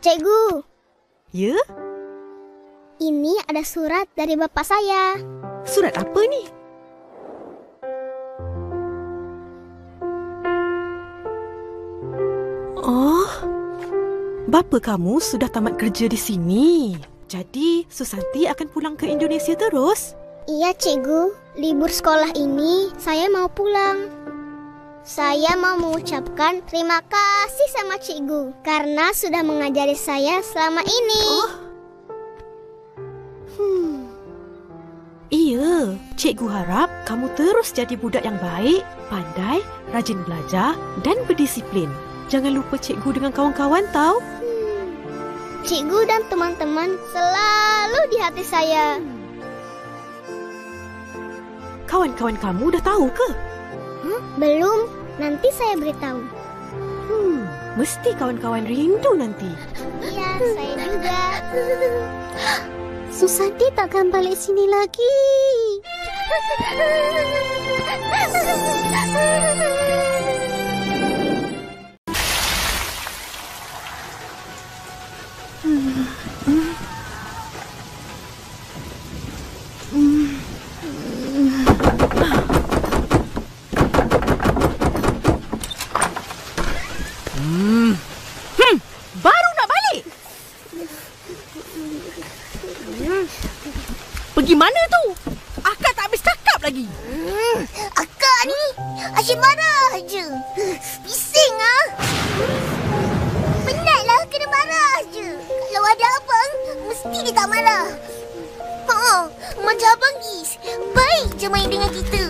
Cikgu. Ya? Ini ada surat dari bapak saya. Surat apa ni? Oh, bapa kamu sudah tamat kerja di sini. Jadi, Susanti akan pulang ke Indonesia terus? Iya, Cikgu. Libur sekolah ini saya mau pulang. Saya mau mengucapkan terima kasih sama Cikgu karena sudah mengajari saya selama ini. Iya, Cikgu harap kamu terus jadi budak yang baik, pandai, rajin belajar dan berdisiplin. Jangan lupa Cikgu dengan kawan-kawan tahu. Cikgu dan teman-teman selalu di hati saya. Kawan-kawan kamu dah tahu ke? Belum, nanti saya beritahu. Mesti kawan-kawan rindu nanti. Iya, saya juga. Susanti takkan balik sini lagi. Baru nak balik? Pergi mana tu? Akak tak habis cakap lagi. Akak ni asyik marah je. Bising ah. Penatlah kena marah je. Kalau ada abang, mesti dia tak marah. Macam Abang Is, baik je main dengan kita.